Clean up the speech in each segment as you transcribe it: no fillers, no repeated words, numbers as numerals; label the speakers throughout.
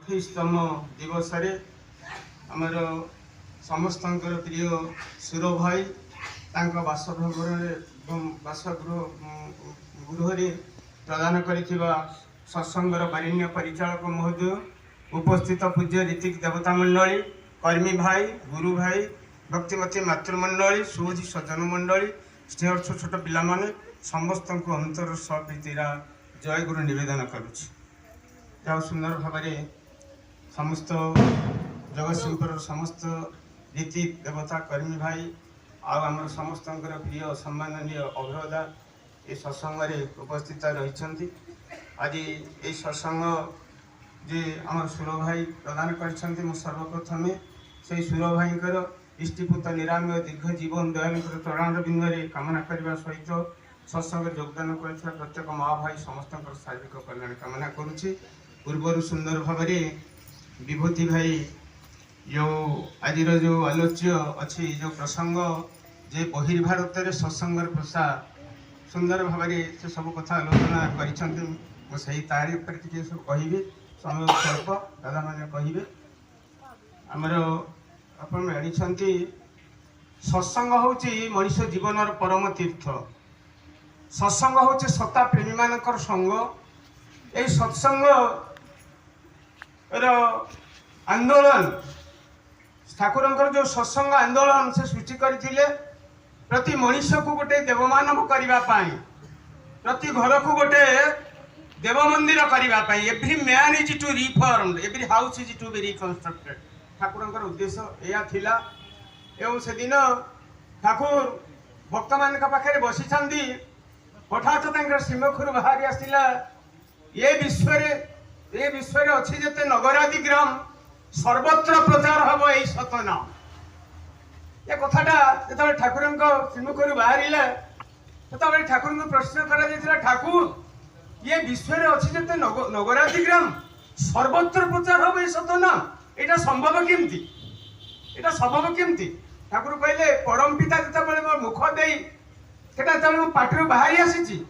Speaker 1: 28तम दिवस आमर समस्त प्रिय सुर भाई बासगृह प्रदान कर सत्संगर बारिण्य परिचालक महोदय उपस्थित पूज्य ऋतिक देवता मंडली कर्मी भाई गुरु भाई भक्तिमती मातृमंडली सुजी सज्जन मंडली स्नेह छोट पिला माने समस्त को अंतर सप्रीतिर जय गुरु निवेदन करुच्ची सुंदर भाव समस्त जगतसिंहपुर समस्त रीति देवता कर्मी भाई आम समस्त प्रिय सम्माननीय अभिवदा ये सत्संग उपस्थित रही आज ये सत्संग जे आम सुर भाई प्रदान कर सर्वप्रथम से सुर भाई इष्टिपुत निरामय दीर्घ जीवन दयाल चरण बिंदे कामना करने सहित सत्संग योगदान कर प्रत्येक माँ भाई समस्त शारीरिक कल्याण कामना करुच्ची पूर्वर सुंदर भाव विभूति भाई जो आज जो आलोच्य अच्छी जो प्रसंग जे बहिर्भारत में सत्संग प्रसार सुंदर भाव से सब कथा आलोचना कर तारी सब कह समय स्वल्प दादा मैंने कहे आमर आप जानी सत्संग हूँ मनुष्य जीवन परम तीर्थ सत्संग हूँ सत्ता प्रेमी मानकर संग ये सत्संग आंदोलन ठाकुर जो सत्संग आंदोलन से सृष्टि करते प्रति मनुष्य को गोटे देवमानव करने प्रति घर को गोटे देव मंदिर करने every man is to reform every house is to be reconstructed Thakur उद्देश्य यह थिला एवं से दिन ठाकुर भक्त मान पाखे बसी हठात श्रीमुखर बाहरी आसला ये विश्व अच्छी जिते नगरादि ग्राम सर्वत्र प्रचार हम यही सतना ये कथाटा जो ठाकुर श्रीमुखर बाहर जो ठाकुर को प्रश्न करा ठाकुर ये विश्व अच्छी जिते नगरादि ग्राम सर्वत्र प्रचार हम यही सतना यहाँ संभव केमती यहाँ संभव केमती ठाकुर कहले परम पिता जो मो मुख दे जो पाटर बाहरी आसी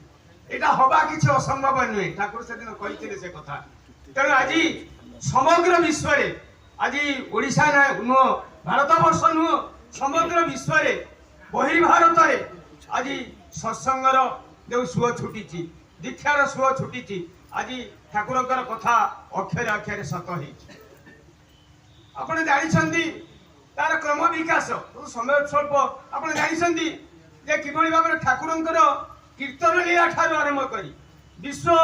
Speaker 1: यहाँ हवा किसी असंभव नुहे ठाकुर से दिन कही से कथा तेणु आज समग्र विश्व आज ओडिशा नुह भारत वर्ष नुह समग्र विश्व बहिर्भारत आज सत्संगर जो सुओ छुटी दीक्षार सुओ छुटी आज ठाकुर कथा अक्षरे अक्षरे सत हो आपड़ जानते तार क्रम विकास समय स्वल्प आप जानते कि भाव ठाकुर कीर्तन लीला ठार आरंभ कर विश्व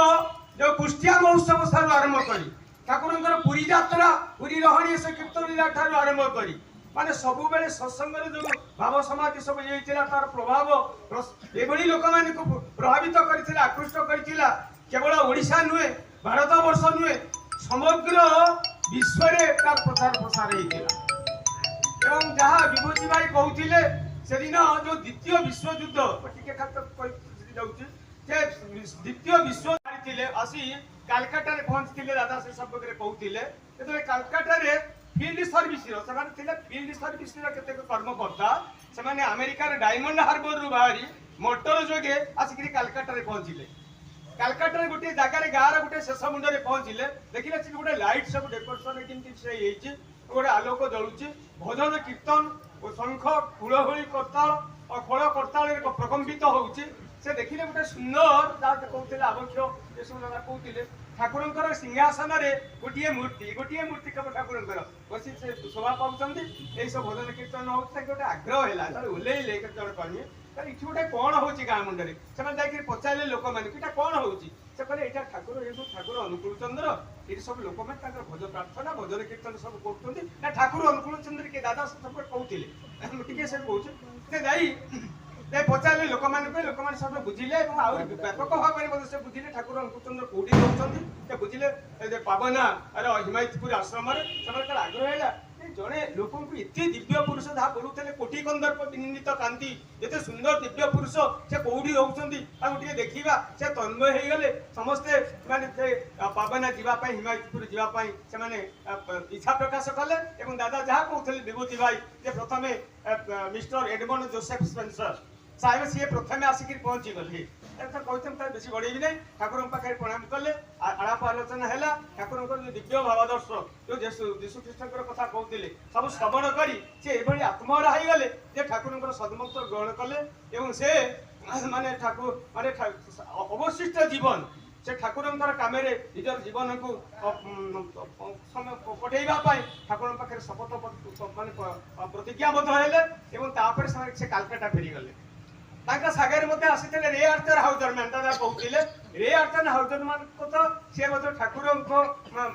Speaker 1: जो कुष्टिया महोत्सव ठार आरंभ कर ठाकुर पुरी यात्रा पुरी रहणी से कीर्तन लीला ठार आरंभ कर माने सब बेले सत्संग जो भाव समाधि सब ये तार प्रभाव एभली लोक मान प्रभावित कर आकृष्ट करथिला केवल ओडिशा नुहे भारत वर्ष नुहे समग्र विश्व तार प्रचार प्रसार होता एवं जहाँ विभूति भाई कहते से दिन जो द्वितीय विश्व युद्ध द्वितीय विश्व आसी कालकाटा पहुंची दादा से सब कहते Calcutta field service field service केतेक कर्मकर्ता से अमेरिकार डायमंड हार्बर रु बाहरी मोटर जोगे आसिक कालकाटा पहुंचले कालकाटा गोटे जगार गाँव गोटे शेष मुंडे पहुंचले देखिले गोटे लाइट सब डेकोरेशन केमती गोटे आलोक जलुची भजन कीर्तन शंख कुलहुली करताल और खड़ करताल प्रकम्पित होउची से देखिले गोटे सुंदर कहते आवक्ष ये सब कहते ठाकुर सिंहासन गोटे मूर्ति केवल ठाकुर बस से शोभा पाँच यही सब भजन कीर्तन हो गोटे आग्रह है ओल्ले जन कर्मी ये गोटे कौन हो गाँ मुंडे से पचारे लोक मैंने कौन हो कहले यहाँ ठाकुर ये सब ठाकुर अनुकूल चंद्र ये सब लोक मैंने भज प्रार्थना भजन कीर्तन सब कर ठाकुर अनुकूल चंद्र के दादा सब कहते टे से कहते पचारे लोक मैंने सब बुझिले व्यापक भाव में से बुझिले ठाकुर अनुकूल चंद्र कौटी रोचे बुझिले पावना हिमायतपुर आश्रम आग्रह है जड़े लोक एत दिव्य पुरुष जहाँ बोलूले कोटि कंदर्प विनिंदित कांति जिते सुंदर दिव्य पुरुष से कौटी रोचे देखा से तन्मय हो गले समस्ते पावना जावाई हिमायतपुर जावाई से इच्छा प्रकाश कले दादा जहाँ कहते विभूति भाई प्रथम मिस्टर एडमंड जोसेफ स्पेंसर साहेब सी प्रथम आसिक पहुंची गले कहते बेसी बढ़ेबी ना ठाकुर पाखे प्रणाम कले आलाप आलोचना है ठाकुर जो दिव्य भावादर्श जो जीशु ख्रीष्ट कथा कहते सब श्रवण करी से आत्महरा हो गले ठाकुर सदमंत्र ग्रहण कले से माने ठाकुर माने अवशिष्ट जीवन से ठाकुर कम निजर जीवन को पठेवाई ठाकुर पाखे शपथ मान प्रतिज्ञाबद्ध है से कालकाटा फेरीगले सागर मध्य आसी रे आर्थर हाउजरमैन कहते रे आर्थर हाउजरमैन को तो सी ठाकुर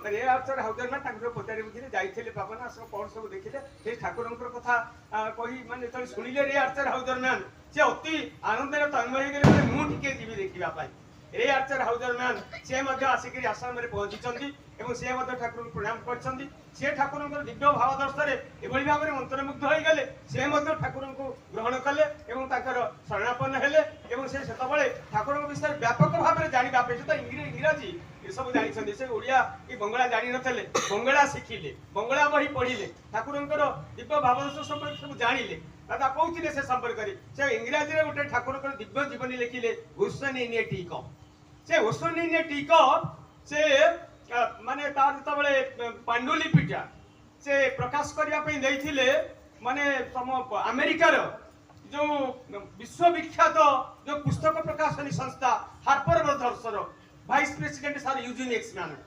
Speaker 1: रे आर्थर हाउजरमैन पचारि बुझे जाइए पावन आस कौन सब देखिले ठाकुर कथा कही मानते शुणिले रे आर्थर हाउजरमैन से अति आनंद तन्मय हो मुझे जी देखापी रे आर्थर हाउजरमैन से आसिक आसाम में पहुंची से ठाकुर प्रणाम कर ठाकुर दिव्य भावदर्शन एभली भाव में मंत्रमुग्ध हो गले से ठाकुर को ग्रहण कले शरणापन्न हेले से ठाकुर विषय व्यापक भाव में जाना तो इंग्राजी ये सब जानते से ओडिया कि बंगला जानी नथिले बंगला शिखिले बंगला बही पढ़िले ठाकुर दिव्य भावदर्शन सब जानिले दादा कहते से संपर्क से इंग्राजी में गोटे ठाकुर दिव्य जीवनी लिखिले हुसैन टीक से हुसैन टीक से माने तार जो पांडुलिपिटा से प्रकाश करने माने अमेरिकार जो विश्वविख्यात जो पुस्तक प्रकाशनी संस्था हार्पर ब्रदर्स वाइस प्रेसिडेंट सार यूजिन एक्समैन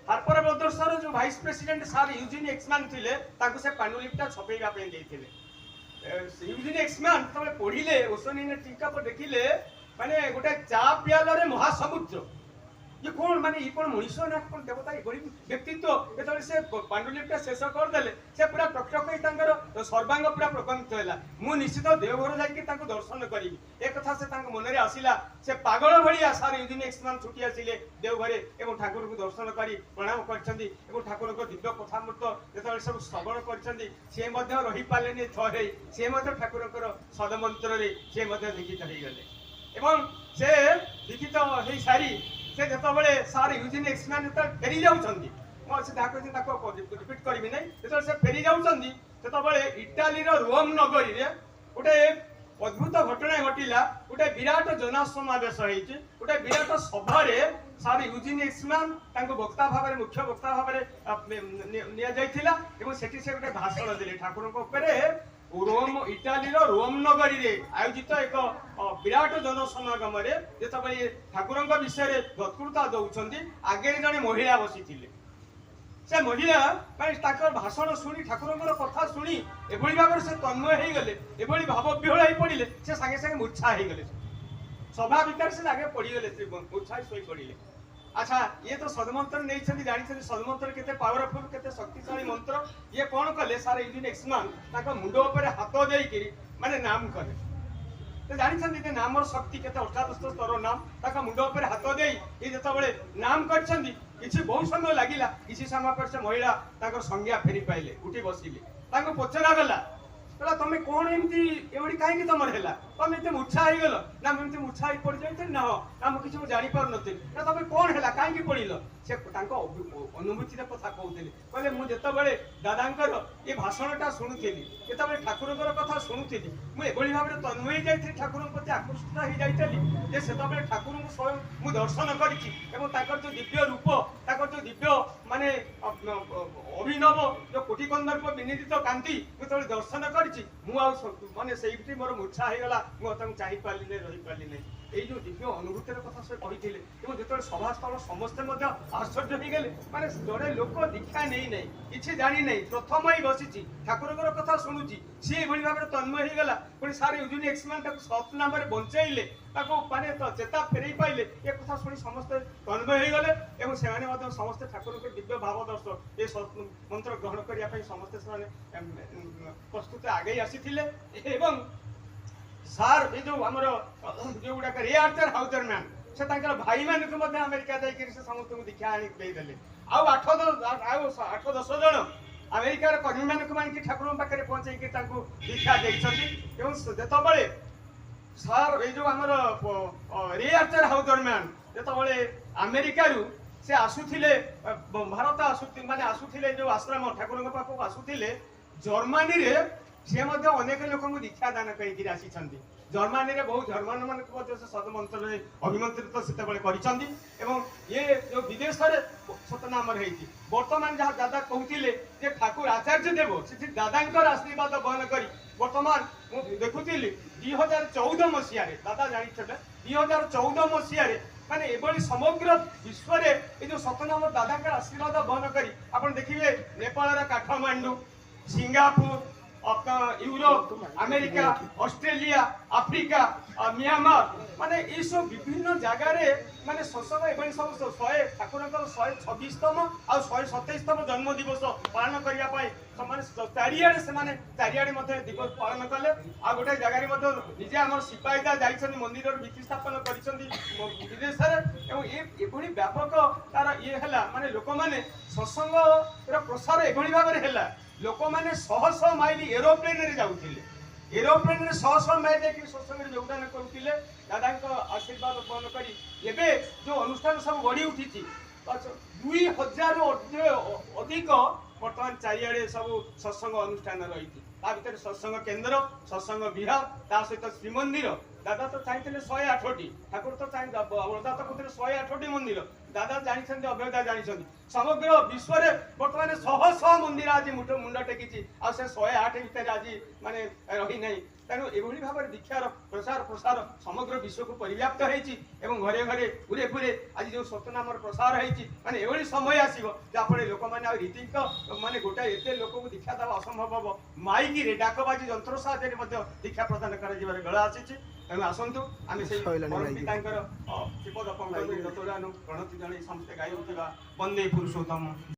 Speaker 1: हार्पर ब्रदर्स जो वाइस प्रेसिडेंट सार यूजिन एक्समैन थे से पांडुलिपिटा छपेवाई यूजिन एक्समैन तब पढ़िले हुसैन टीका पर देखिले माने गोटे चा पियाल महासमुद्र ये कौन माने ये कौन मनुष्य ना कौन देवता ये व्यक्तित्व जो से पांडुलिपिटा शेष करदे से पूरा प्रकट सर्वांग पूरा प्रकम्पित है मु निश्चित देवघर जाकि दर्शन करी एक कथा से मन में आसला से पागल भाया सार यूजिन एक्समैन छुटी आसिले देवघर और ठाकुर को दर्शन कर प्रणाम कर ठाकुर दिव्य कथामृत जो सब श्रवण कर रही पारे थरे सी ठाकुर सदमंत्र से लिखित हो गले से लिखित हो सारी से जिते सार यूजिन एक्समैन फेरी जाऊँगी रिपीट करी ना जो से फेरी जाऊँगी से इटाली रोम नगरी में गोटे अद्भुत घटना घटला गोटे विराट जनसमावेश गोटे विराट सभा सार यूजिन एक्समैन वक्ता भाव में मुख्य वक्ता भाव में से गोटे भाषण देले ठाकुर रोम इटाली रोम नगरी रे आयोजित एक विराट जनसमागम जो ठाकुर विषय वक्तृता दौरान आगे जड़े महिला बसी से महिला भाषण शुणी ठाकुर कथा शुणी एभली भाव से तन्मय हो गले एभली भाव विहल हो पड़े से सागे सागे मूर्छा हो गले सभा भितर से आगे पड़गले मूर्छा शोई पड़े अच्छा ये तो सदमंत्र नहीं जानी सदमंत्र केते पावरफुल केते शक्तिशाली मंत्र ये कौन कले सार यूजिन एक्समैन मुंड उपर हाथ देकि माने नाम कले तो जानी नाम शक्ति केते अष्टादश स्तर नाम मुंड उपर हाथ दे ये जिते नाम कर बहुत समय लगिला किसी समय पर से महिला संज्ञा फेरी पाइले उठी बसिले पचरा गला तुम कौन एमती कहीं तुम है तुम ये मूर्छा हो गल ना मुझे मूर्छा हो पड़ जाए ना ना मुझे किसी जापर नी ना तुम कौन है कहीं पड़ल से अनुभूति कथा कहते कहले मुझे दादा ये भाषणटा शुणुली जो ठाकुर कथा शुणुली मुझे भाव में तन्मय जाइए ठाकुर प्रति आकृष्ट हो जाइली से ठाकुर को स्वयं मुझे दर्शन कर जो दिव्य रूप जो दिव्य माने अभिनव जो कोटि कंदर्प विनिदित कांति मुझे दर्शन कर माने से मोर मूर्छा हो गला मुझे चाह पारि रही पारि नहीं ये जो दिव्य अनुभूतिर कथा से कहते जो सभास्थल समस्ते आश्चर्य हो गले माने जड़े लोक दीक्षा नहीं ना कि जानी ना प्रथम ही बसी ठाकुर कथा शुणुची सी भाई भाव में तन्मय हो गला पुणी सार यूजिन एक्समैन सत नाम बंचाइले माने चेता फेरई पाइले ये कथा शुणी समस्ते तन्मय हो गले और से समस्ते ठाकुर के दिव्य भावदर्श ये मंत्र ग्रहण करने समस्ते प्रस्तुत आगे आसी सार ये जो आमर जो गुड़ाक रे आर्थर हाउजरमैन से भाई मान को अमेरिका जाकर से समस्त को दीक्षा आनीदे आठ 10 जन अमेरिकार कर्मी मानक ठाकुर पाखे पहुंचे दीक्षा देते सार ये जो आमर रे आर्थर हाउजरमैन जो अमेरिका से आसुले भारत माने आसुले जो आश्रम ठाकुर पाखक आसुले जर्मनी रे से अनेक लोक दीक्षा दान करके आसी जर्मानी रे बहुत जर्मन मान से सदमंत्र अभिमंत्रित से ये जो विदेश में सतनाम रही बर्तमान जहाँ दादा कहते ठाकुर आचार्य देव से दादा आशीर्वाद बहन कर बर्तमान मुझे देखुली 2014 मसीह दादा जानते 2014 मसीह माने एभली समग्र विश्व रे ए जो सतनाम दादा का आशीर्वाद बहन करी आपण देखिबे नेपाल रा Kathmandu Singapore Europe America Australia Africa Myanmar माने ये सब विभिन्न जगह रे माने सत्संग एभली सब 100 ठाकुरଙ୍କର 126तम आ 127तम जन्म दिवस पालन करिया पाए माने चारियाडे मते दिवस पालन कले आ गोटे जगह रे मते निजे हमर सिपाहीदा जाइछन मंदिर रो भित्ति स्थापन करिसंती विदेश रे एवं एभली व्यापक तार ये हला माने लोक माने सत्संग रो प्रसार एभली भाव रे हला लोक मैंने 100 माइल एरोप्लेन रे जाउथिले एरोप्लेन रे 100 माइल देखि सत्संग रे योगदान करुथिले दादा को आशीर्वाद बहन करी एबे जो अनुष्ठान सब बढ़ी उठी 2000 अधिक बर्तमान चारियाडे सब सत्संग अनुष्ठान रही ता भीतर सत्संग केन्द्र सत्संग विहार ता सहित श्रीमंदिर दादा तो चाहिए 108टी ठाकुर तो चाहिए दादा तो कहते 108टी मंदिर दादा जानते अभ्यदा जानते समग्र विश्व में बर्तमान 100 मंदिर आज मुंड टेकी आ 108 भितर आज माने रही नहीं तेणु एभली भाव में दीक्षार प्रसार प्रसार समग्र विश्व को परिव्याप्त होती घरे घरे पूरे पूरे आज जो सतनाम प्रसार होती माने एभली समय आसो जहाँफल लोक मैंने रीति माने गोटे एत लोक को दीक्षा देवा असंभव हम माइक डाकबाजी जंत्र साहाଯ୍य दीक्षा प्रदान कर बेल आसी तेणु आसतु आम से पिता शिवद पंकज गणति जन समस्ते गाई वंदे पुरुषोत्तम।